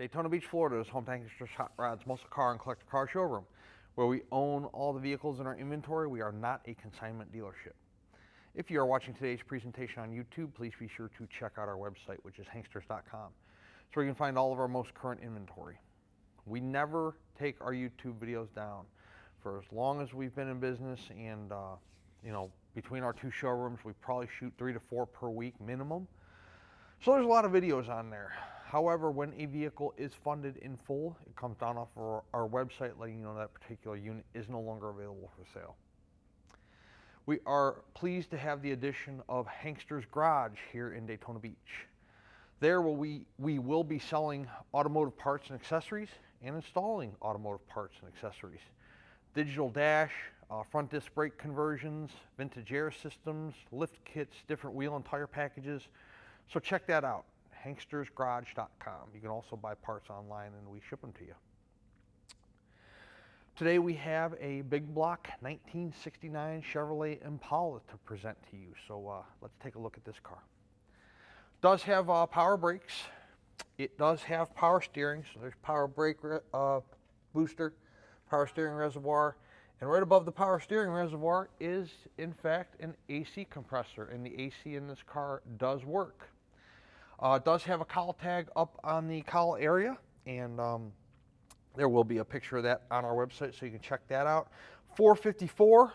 Daytona Beach, Florida is home to Hankster's Hot Rods Muscle Car and Collector Car Showroom, where we own all the vehicles in our inventory. We are not a consignment dealership. If you are watching today's presentation on YouTube, please be sure to check out our website, which is hanksters.com. It's where you can find all of our most current inventory. We never take our YouTube videos down for as long as we've been in business, and between our two showrooms, we probably shoot 3 to 4 per week minimum. So there's a lot of videos on there. However, when a vehicle is funded in full, it comes down off of our website letting you know that particular unit is no longer available for sale. We are pleased to have the addition of Hankster's Garage here in Daytona Beach. There we will be selling automotive parts and accessories and installing automotive parts and accessories. Digital dash, front disc brake conversions, vintage air systems, lift kits, different wheel and tire packages. So check that out, hankstersgarage.com. You can also buy parts online and we ship them to you. Today we have a big block 1969 Chevrolet Impala to present to you. So let's take a look at this car. It does have power brakes. It does have power steering. So there's power brake booster, power steering reservoir. And right above the power steering reservoir is, in fact, an AC compressor. And the AC in this car does work. It does have a cowl tag up on the cowl area, and there will be a picture of that on our website, so you can check that out. 454,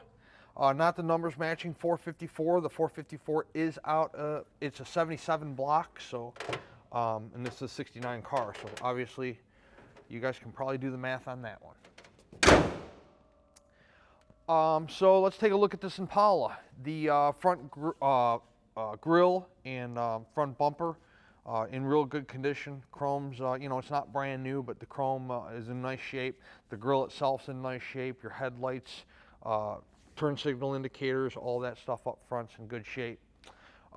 not the numbers matching 454. The 454 is out. It's a 77 block, so and this is a 69 car, so obviously you guys can probably do the math on that one. So let's take a look at this Impala. The front grille and front bumper in real good condition. Chrome's, it's not brand new, but the chrome is in nice shape. The grille itself's in nice shape. Your headlights, turn signal indicators, all that stuff up front's in good shape.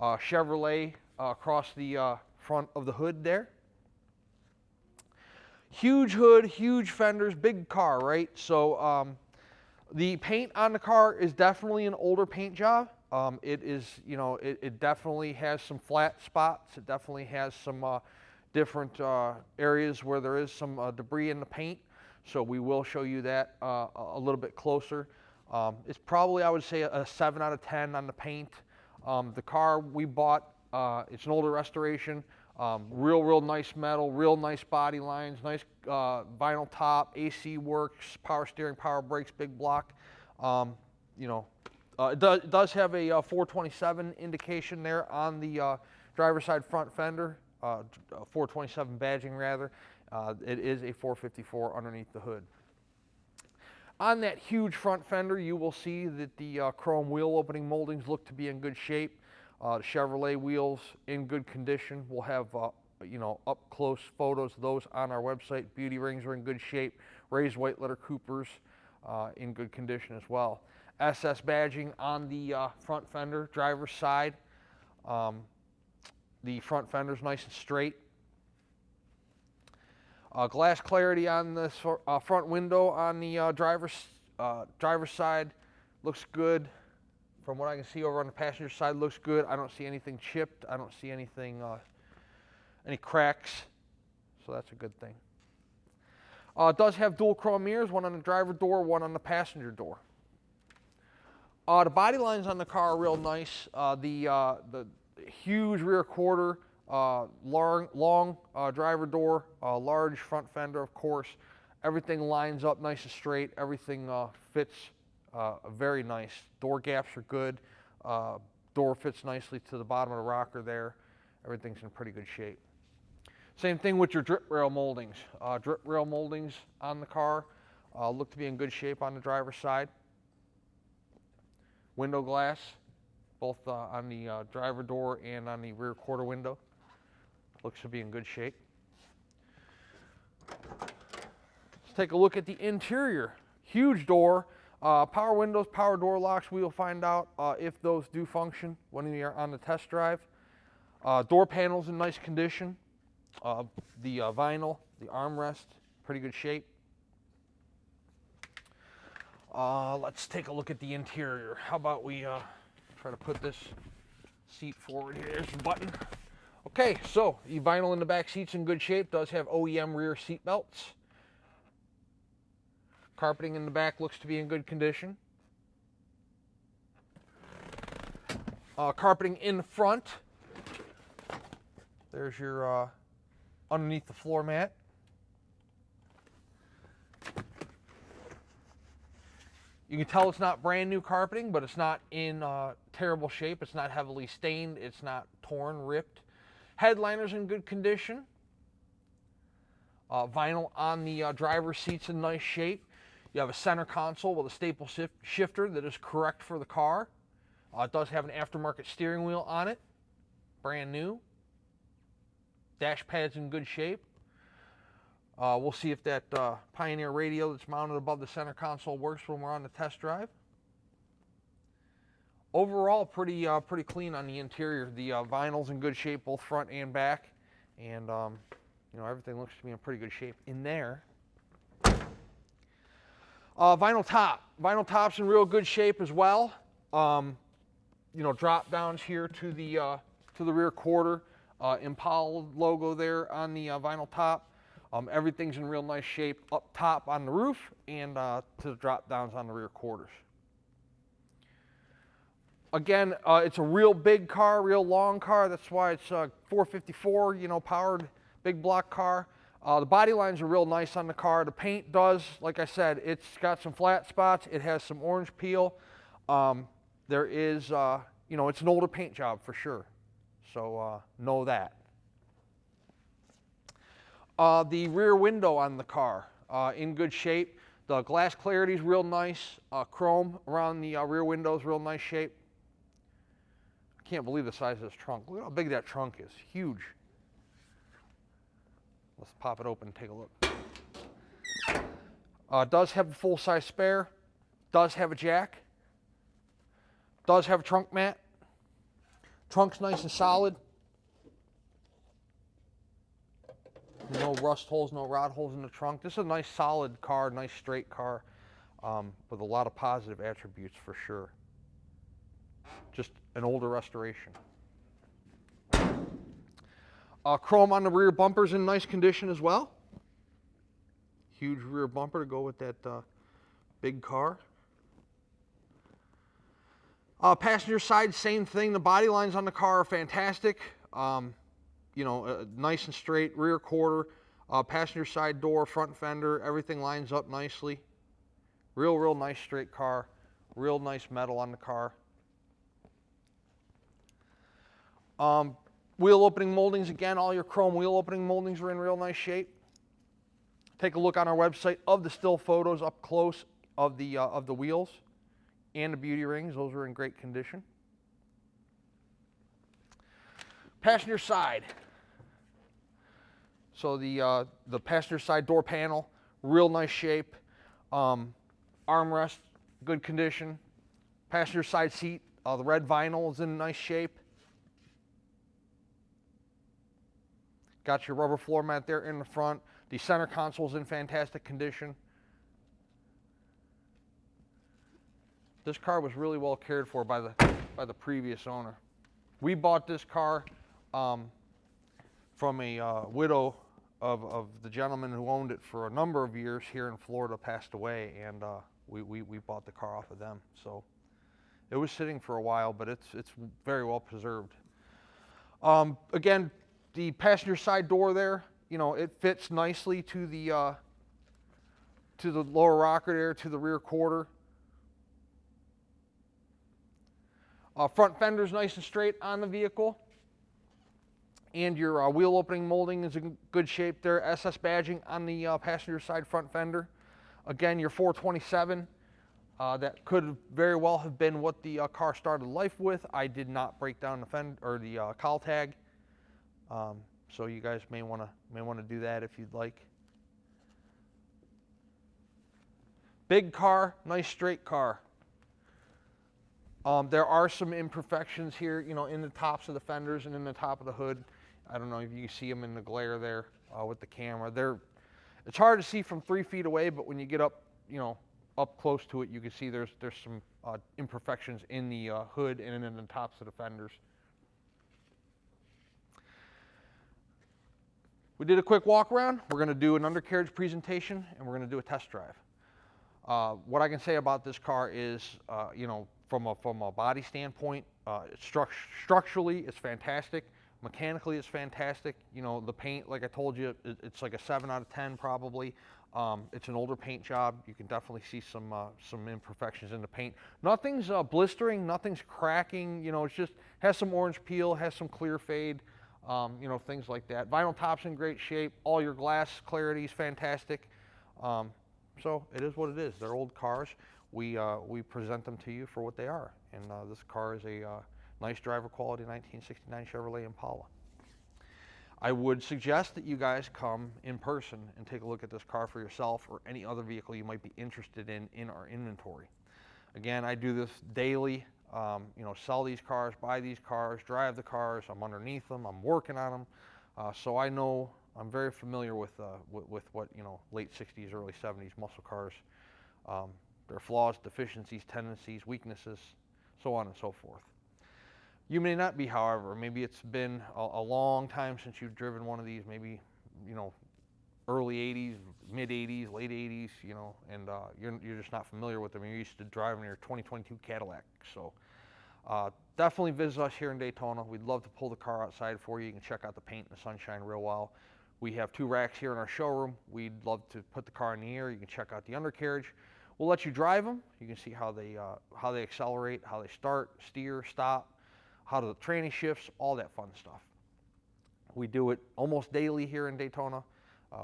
Chevrolet across the front of the hood there. Huge hood, huge fenders, big car, right? So the paint on the car is definitely an older paint job. It is, it definitely has some flat spots. It definitely has some different areas where there is some debris in the paint. So we will show you that a little bit closer. It's probably, I would say, a 7 out of 10 on the paint. The car we bought, it's an older restoration. Real nice metal, real nice body lines, nice vinyl top, AC works, power steering, power brakes, big block. It does have a 427 indication there on the driver's side front fender, 427 badging rather. It is a 454 underneath the hood. On that huge front fender, you will see that the chrome wheel opening moldings look to be in good shape. The Chevrolet wheels in good condition. We'll have up close photos of those on our website. Beauty rings are in good shape. Raised white letter Coopers in good condition as well. SS badging on the front fender, driver's side. The front fender's nice and straight. Glass clarity on this front window on the driver's side looks good. From what I can see over on the passenger side, looks good. I don't see anything chipped. I don't see anything, any cracks. So that's a good thing. It does have dual chrome mirrors, one on the driver door, one on the passenger door. The body lines on the car are real nice. The huge rear quarter, long driver door, large front fender, of course. Everything lines up nice and straight. Everything fits very nice. Door gaps are good. Door fits nicely to the bottom of the rocker there. Everything's in pretty good shape. Same thing with your drip rail moldings. Drip rail moldings on the car look to be in good shape on the driver's side. Window glass, both on the driver door and on the rear quarter window, looks to be in good shape. Let's take a look at the interior. Huge door, power windows, power door locks. We will find out if those do function when we are on the test drive. Door panels in nice condition. The vinyl, the armrest, pretty good shape. Let's take a look at the interior. How about we try to put this seat forward here. There's the button. Okay, so the vinyl in the back seat's in good shape. Does have OEM rear seat belts. Carpeting in the back looks to be in good condition. Carpeting in the front. There's your underneath the floor mat. You can tell it's not brand new carpeting, but it's not in terrible shape. It's not heavily stained. It's not torn, ripped. Headliner's in good condition. Vinyl on the driver's seat's in nice shape. You have a center console with a staple shifter that is correct for the car. It does have an aftermarket steering wheel on it, brand new. Dash pad's in good shape. We'll see if that Pioneer radio that's mounted above the center console works when we're on the test drive. Overall, pretty clean on the interior. The vinyl's in good shape, both front and back, and you know, everything looks to be in pretty good shape in there. Vinyl top. Vinyl top's in real good shape as well. You know, drop downs here to the rear quarter. Impala logo there on the vinyl top. Everything's in real nice shape up top on the roof and to the drop downs on the rear quarters. Again, it's a real big car, real long car. That's why it's 454, you know, powered big block car. The body lines are real nice on the car. The paint does, like I said, it's got some flat spots. It has some orange peel. There is, you know, it's an older paint job for sure. So know that. The rear window on the car, in good shape. The glass clarity is real nice. Chrome around the rear window is real nice shape. I can't believe the size of this trunk. Look how big that trunk is. Huge. Let's pop it open and take a look. Does have a full-size spare. Does have a jack. Does have a trunk mat. Trunk's nice and solid. No rust holes, no rod holes in the trunk. This is a nice solid car, nice straight car, with a lot of positive attributes for sure. Just an older restoration. Chrome on the rear bumper's in nice condition as well. Huge rear bumper to go with that big car. Passenger side, same thing. The body lines on the car are fantastic. You know, nice and straight, rear quarter, passenger side door, front fender, everything lines up nicely. Real nice straight car. Real nice metal on the car. Wheel opening moldings, again, all your chrome wheel opening moldings are in real nice shape. Take a look on our website of the still photos up close of the wheels and the beauty rings. Those are in great condition. Passenger side. So the passenger side door panel, real nice shape. Armrest, good condition. Passenger side seat, the red vinyl is in nice shape. Got your rubber floor mat there in the front. The center console is in fantastic condition. This car was really well cared for by the previous owner. We bought this car from a widow of the gentleman who owned it for a number of years here in Florida, passed away, and we bought the car off of them. So it was sitting for a while, but it's very well preserved. Again, the passenger side door there, you know, it fits nicely to the lower rocker there, to the rear quarter. Front fender's nice and straight on the vehicle. And your wheel opening molding is in good shape there. SS badging on the passenger side front fender. Again, your 427. That could very well have been what the car started life with. I did not break down the fender or the cowl tag. So you guys may want to do that if you'd like. Big car, nice straight car. There are some imperfections here, you know, in the tops of the fenders and in the top of the hood. I don't know if you can see them in the glare there with the camera. It's hard to see from 3 feet away, but when you get up, you know, up close to it, you can see there's some imperfections in the hood and in the tops of the fenders. We did a quick walk around. We're going to do an undercarriage presentation and we're going to do a test drive. What I can say about this car is, you know, from a body standpoint, structurally it's fantastic. Mechanically it's fantastic. You know, the paint, like I told you, it's like a 7 out of 10 probably. It's an older paint job. You can definitely see some imperfections in the paint. Nothing's blistering, nothing's cracking. You know, it's just has some orange peel, has some clear fade. You know, things like that. Vinyl top's in great shape. All your glass clarity is fantastic. So it is what it is. They're old cars. We present them to you for what they are. And this car is a nice driver quality 1969 Chevrolet Impala. I would suggest that you guys come in person and take a look at this car for yourself or any other vehicle you might be interested in our inventory. Again, I do this daily. You know, sell these cars, buy these cars, drive the cars. I'm underneath them. I'm working on them. So I know, I'm very familiar with what, you know, late 60s, early 70s muscle cars, their flaws, deficiencies, tendencies, weaknesses, so on and so forth. You may not be, however. Maybe it's been a long time since you've driven one of these, maybe, you know, early 80s, mid 80s, late 80s, you know, and you're just not familiar with them. You're used to driving your 2022 Cadillac. So definitely visit us here in Daytona. We'd love to pull the car outside for you. You can check out the paint in the sunshine real well. We have 2 racks here in our showroom. We'd love to put the car in the air. You can check out the undercarriage. We'll let you drive them. You can see how they accelerate, how they start, steer, stop, how the tranny shifts, all that fun stuff. We do it almost daily here in Daytona.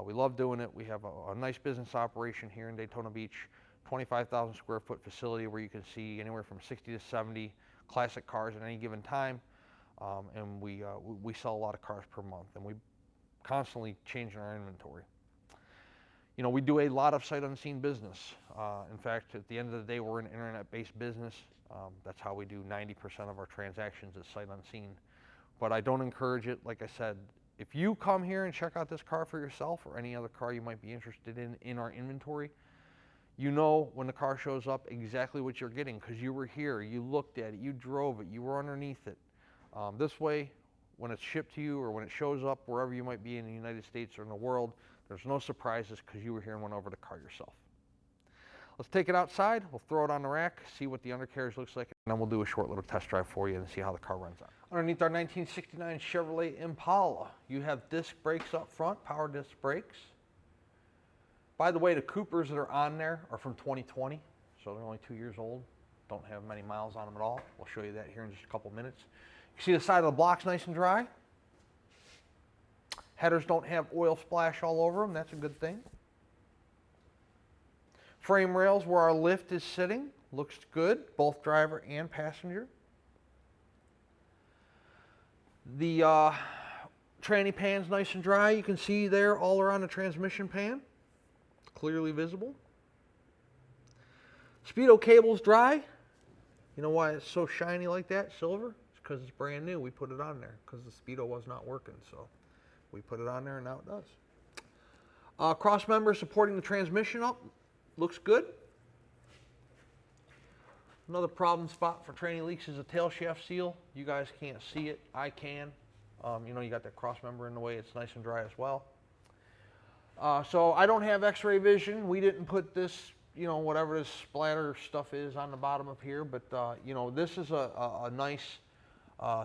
We love doing it. We have a nice business operation here in Daytona Beach, 25,000 square foot facility where you can see anywhere from 60 to 70 classic cars at any given time. And we sell a lot of cars per month, and we constantly changing our inventory. You know, we do a lot of sight unseen business. In fact, at the end of the day, we're an internet-based business. That's how we do 90% of our transactions is sight unseen. But I don't encourage it. Like I said, if you come here and check out this car for yourself or any other car you might be interested in our inventory, you know when the car shows up exactly what you're getting because you were here, you looked at it, you drove it, you were underneath it. This way, when it's shipped to you or when it shows up wherever you might be in the United States or in the world, there's no surprises because you were here and went over the car yourself. Let's take it outside. We'll throw it on the rack, see what the undercarriage looks like, and then we'll do a short little test drive for you and see how the car runs out. Underneath our 1969 Chevrolet Impala, you have disc brakes up front, power disc brakes. By the way, the Coopers that are on there are from 2020, so they're only 2 years old. Don't have many miles on them at all. We'll show you that here in just a couple minutes. You see the side of the block's nice and dry. Headers don't have oil splash all over them. That's a good thing. Frame rails where our lift is sitting looks good, both driver and passenger. The tranny pan's nice and dry. You can see there all around the transmission pan, clearly visible. Speedo cable's dry. You know why it's so shiny like that, silver? It's because it's brand new. We put it on there because the Speedo was not working, so we put it on there and now it does. Cross member supporting the transmission up. Looks good. Another problem spot for tranny leaks is a tail shaft seal. You guys can't see it. I can. You know, you got that cross member in the way. It's nice and dry as well. So I don't have x-ray vision. We didn't put this, you know, whatever this splatter stuff is on the bottom of here. But, you know, this is a nice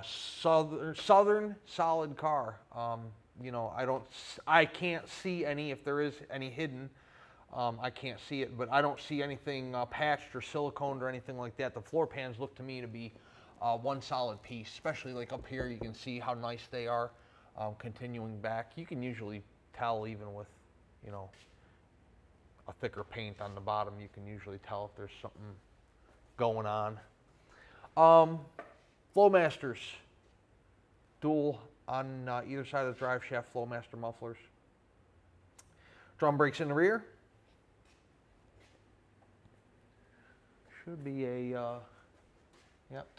southern solid car. You know, I can't see any, if there is any hidden. I can't see it, but I don't see anything patched or siliconed or anything like that. The floor pans look to me to be one solid piece, especially like up here. You can see how nice they are continuing back. You can usually tell even with, you know, a thicker paint on the bottom. You can usually tell if there's something going on. Flowmasters, dual on either side of the drive shaft Flowmaster mufflers. Drum brakes in the rear. Should be a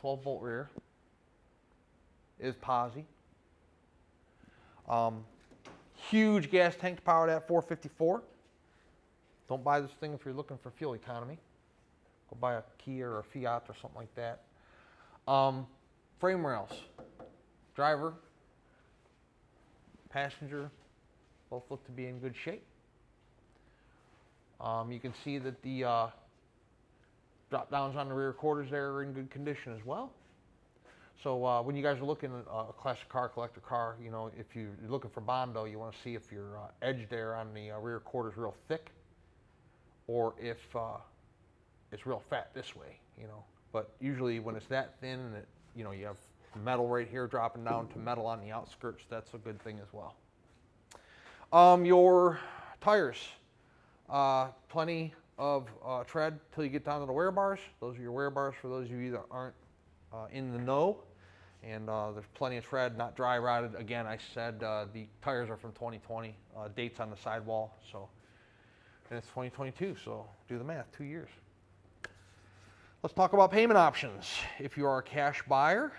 12-volt rear. Is posi. Huge gas tank to power that 454. Don't buy this thing if you're looking for fuel economy. Go buy a Kia or a Fiat or something like that. Frame rails. Driver, passenger, Both look to be in good shape. You can see that the drop downs on the rear quarters there are in good condition as well. So when you guys are looking at a classic car, collector car, you know, if you're looking for Bondo, you want to see if your edge there on the rear quarter is real thick, or if it's real fat this way, you know. But usually when it's that thin and it, you know, you have metal right here dropping down to metal on the outskirts, that's a good thing as well. Your tires, plenty of tread till you get down to the wear bars. Those are your wear bars for those of you that aren't in the know. And there's plenty of tread, not dry rotted. Again, I said the tires are from 2020, dates on the sidewall, so, and it's 2022, so do the math, 2 years. Let's talk about payment options. If you are a cash buyer,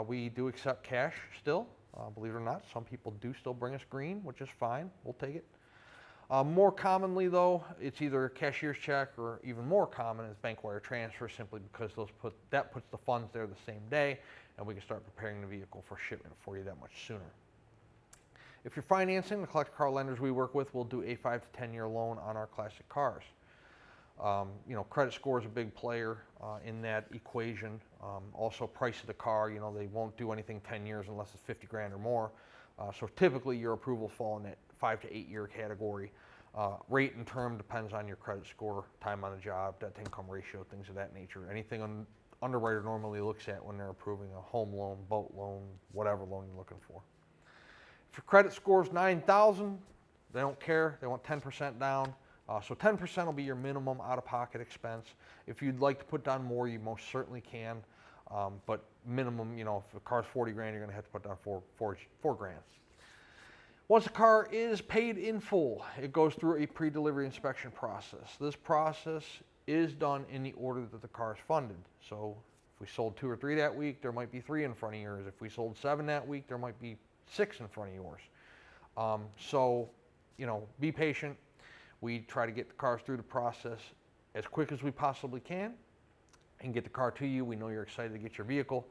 we do accept cash still, believe it or not. Some people do still bring us green, which is fine, we'll take it. More commonly though, it's either a cashier's check, or even more common is bank wire transfer, simply because that puts the funds there the same day, and we can start preparing the vehicle for shipment for you that much sooner. If you're financing, the collector car lenders we work with will do a 5 to 10 year loan on our classic cars. You know, credit score is a big player in that equation. Also price of the car, you know, they won't do anything 10 years unless it's 50 grand or more. So typically your approvals fall in that 5 to 8 year category. Rate and term depends on your credit score, time on the job, debt to income ratio, things of that nature. Anything an underwriter normally looks at when they're approving a home loan, boat loan, whatever loan you're looking for. If your credit score is 9,000, they don't care. They want 10% down. So 10% will be your minimum out-of-pocket expense. If you'd like to put down more, you most certainly can. But minimum, you know, if the car's 40 grand, you're going to have to put down four grand. Once the car is paid in full, it goes through a pre-delivery inspection process. This process is done in the order that the car is funded. So if we sold 2 or 3 that week, there might be 3 in front of yours. If we sold 7 that week, there might be 6 in front of yours. So, you know, be patient. We try to get the cars through the process as quick as we possibly can and get the car to you. We know you're excited to get your vehicle.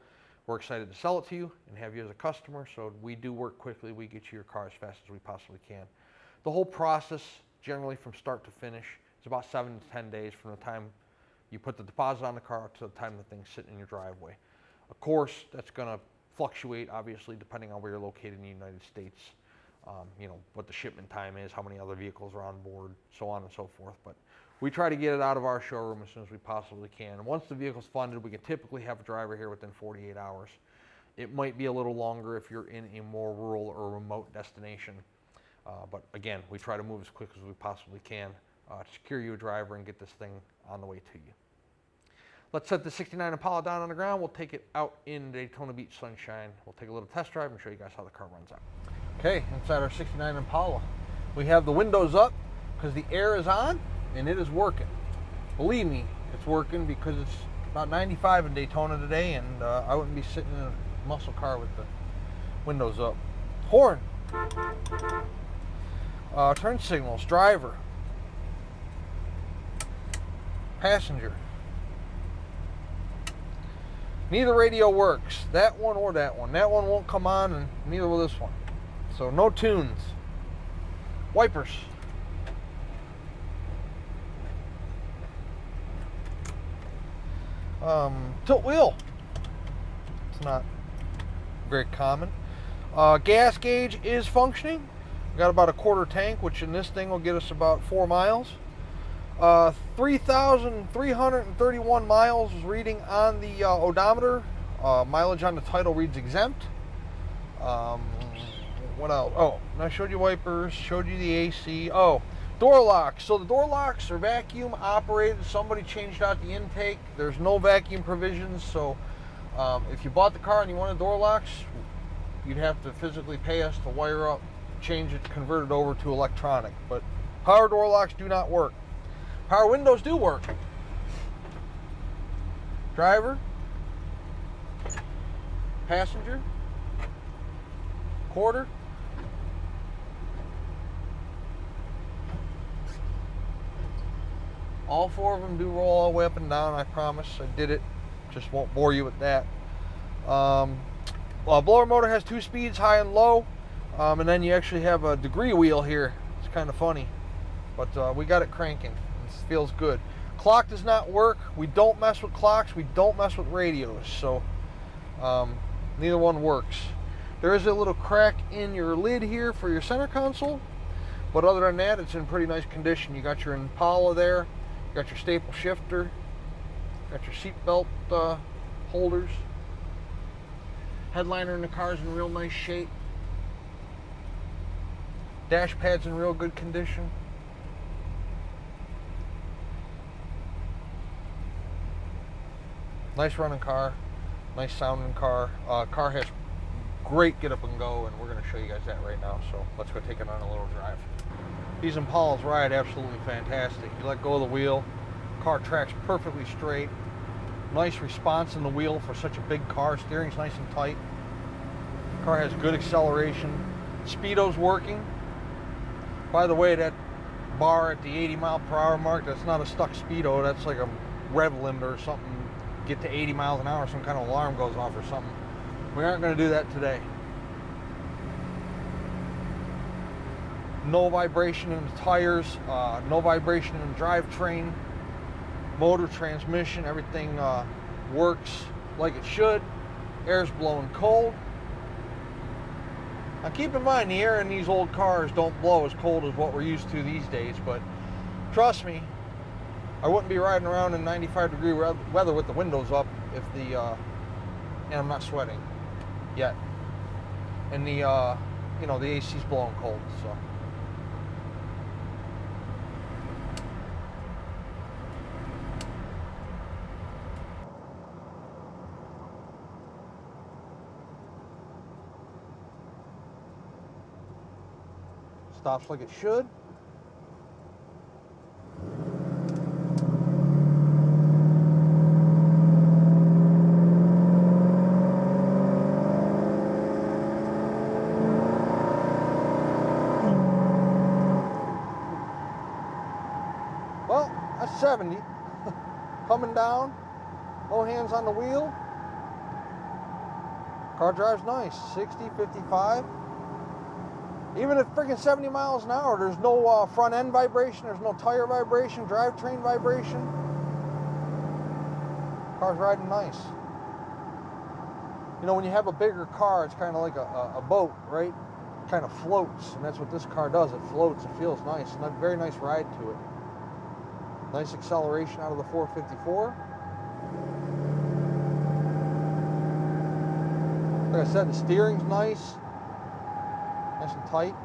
We're excited to sell it to you and have you as a customer, so we do work quickly. We get you your car as fast as we possibly can. The whole process, generally from start to finish, is about 7 to 10 days from the time you put the deposit on the car to the time the thing's sitting in your driveway. Of course, that's going to fluctuate, obviously, depending on where you're located in the United States. You know, what the shipment time is, how many other vehicles are on board, so on and so forth. But we try to get it out of our showroom as soon as we possibly can. And once the vehicle's funded, we can typically have a driver here within 48 hours. It might be a little longer if you're in a more rural or remote destination. But again, we try to move as quick as we possibly can to secure you a driver and get this thing on the way to you. Let's set the 69 Impala down on the ground. We'll take it out in Daytona Beach sunshine. We'll take a little test drive and show you guys how the car runs out. Okay, inside our 69 Impala, we have the windows up because the air is on and it is working. Believe me, it's working because it's about 95 in Daytona today, and I wouldn't be sitting in a muscle car with the windows up. Horn. Turn signals, driver, passenger. Neither radio works, that one or that one. That one won't come on, and neither will this one. So no tunes. Wipers. Tilt wheel. It's not very common. Gas gauge is functioning. We got about a quarter tank, which in this thing will get us about 4 miles. 3,331 miles is reading on the odometer. Mileage on the title reads exempt. What else? Oh, I showed you wipers, showed you the AC. Oh, door locks. So the door locks are vacuum operated. Somebody changed out the intake. There's no vacuum provisions. So if you bought the car and you wanted door locks, you'd have to physically pay us to wire up, change it, convert it over to electronic. But power door locks do not work. Power windows do work. Driver, passenger, quarter. All 4 of them do roll all the way up and down, I promise. I did it. Just won't bore you with that. Blower motor has 2 speeds, high and low. And then you actually have a degree wheel here. It's kind of funny, but we got it cranking. It feels good. Clock does not work. We don't mess with clocks. We don't mess with radios. So neither one works. There is a little crack in your lid here for your center console, but other than that, it's in pretty nice condition. You got your Impala there. You got your staple shifter. Got your seatbelt holders. Headliner in the car is in real nice shape. Dash pad's in real good condition. Nice running car, nice sounding car. Car has great get up and go, and we're going to show you guys that right now. So let's go take it on a little drive. These Impalas ride absolutely fantastic. You let go of the wheel, car tracks perfectly straight. Nice response in the wheel for such a big car. Steering's nice and tight. Car has good acceleration. Speedo's working. By the way, that bar at the 80-mile-per-hour mark, that's not a stuck speedo. That's like a rev limiter or something. Get to 80 miles an hour, some kind of alarm goes off or something. We aren't going to do that today. No vibration in the tires, no vibration in the drivetrain, motor, transmission, everything works like it should. Air's blowing cold. Now keep in mind, the air in these old cars don't blow as cold as what we're used to these days, but trust me, I wouldn't be riding around in 95-degree weather with the windows up if the, and I'm not sweating yet, and the, you know, the AC's blowing cold, so. Stops like it should. Well, that's 70. Coming down, no hands on the wheel. Car drives nice, 60, 55. Even at freaking 70 miles an hour, there's no front end vibration, there's no tire vibration, drivetrain vibration. Car's riding nice. You know, when you have a bigger car, it's kind of like a boat, right? It kind of floats, and that's what this car does. It floats, it feels nice. Very nice ride to it. Nice acceleration out of the 454. Like I said, the steering's nice. Nice and tight.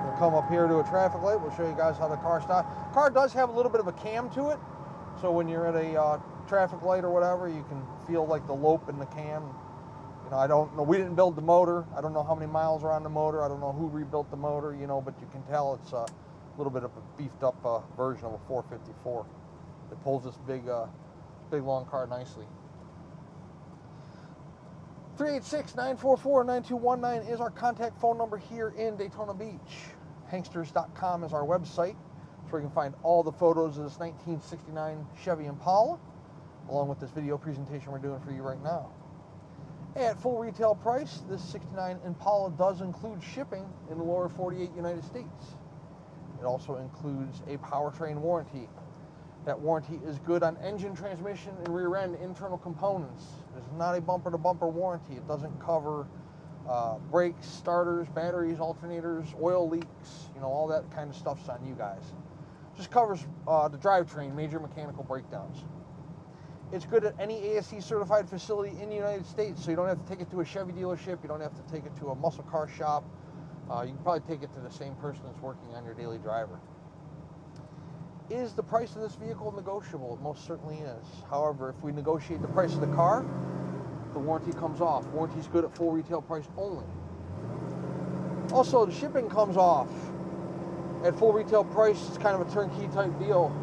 We'll come up here to a traffic light. We'll show you guys how the car stops. The car does have a little bit of a cam to it, so when you're at a traffic light or whatever, you can feel like the lope in the cam. You know, I don't know. We didn't build the motor. I don't know how many miles are on the motor. I don't know who rebuilt the motor. You know, but you can tell it's a little bit of a beefed up version of a 454. It pulls this big long car nicely. 386-944-9219 is our contact phone number here in Daytona Beach. Hanksters.com is our website. That's where you can find all the photos of this 1969 Chevy Impala, along with this video presentation we're doing for you right now. At full retail price, this 69 Impala does include shipping in the lower 48 United States. It also includes a powertrain warranty. That warranty is good on engine, transmission, and rear end internal components. It's not a bumper-to-bumper warranty. It doesn't cover brakes, starters, batteries, alternators, oil leaks, you know, all that kind of stuff's on you guys. Just covers the drivetrain, major mechanical breakdowns. It's good at any ASE certified facility in the United States, so you don't have to take it to a Chevy dealership, you don't have to take it to a muscle car shop. You can probably take it to the same person that's working on your daily driver. Is the price of this vehicle negotiable? It most certainly is. However, if we negotiate the price of the car, the warranty comes off. Warranty's good at full retail price only. Also, the shipping comes off. At full retail price, it's kind of a turnkey type deal.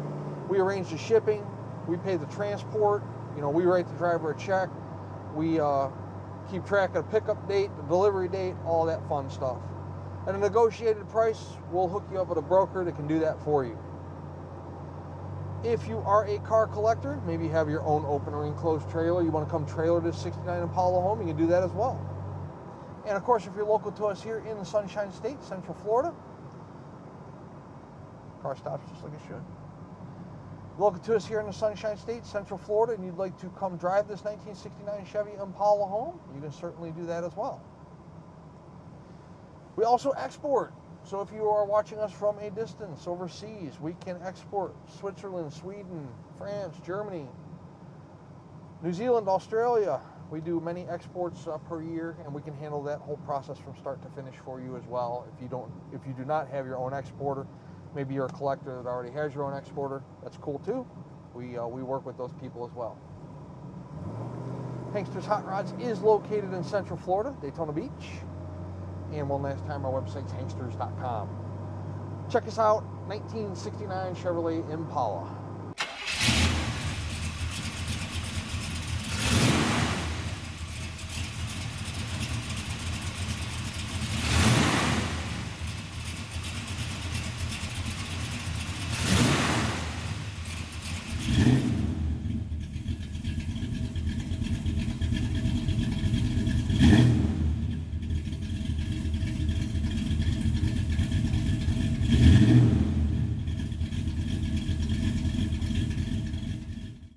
We arrange the shipping, we pay the transport, you know, we write the driver a check, we keep track of the pickup date, the delivery date, all that fun stuff. At a negotiated price, we'll hook you up with a broker that can do that for you. If you are a car collector, maybe you have your own open or enclosed trailer, you want to come trailer this 69 Impala home, you can do that as well. And of course, if you're local to us here in the Sunshine State, Central Florida, car stops just like it should. Local to us here in the Sunshine State, Central Florida, and you'd like to come drive this 1969 Chevy Impala home, you can certainly do that as well. We also export. So if you are watching us from a distance overseas, we can export Switzerland, Sweden, France, Germany, New Zealand, Australia. We do many exports per year, and we can handle that whole process from start to finish for you as well. If you do not have your own exporter, maybe you're a collector that already has your own exporter, that's cool too. We work with those people as well. Hankster's Hot Rods is located in Central Florida, Daytona Beach. And one last time, our website's hanksters.com. Check us out, 1969 Chevrolet Impala.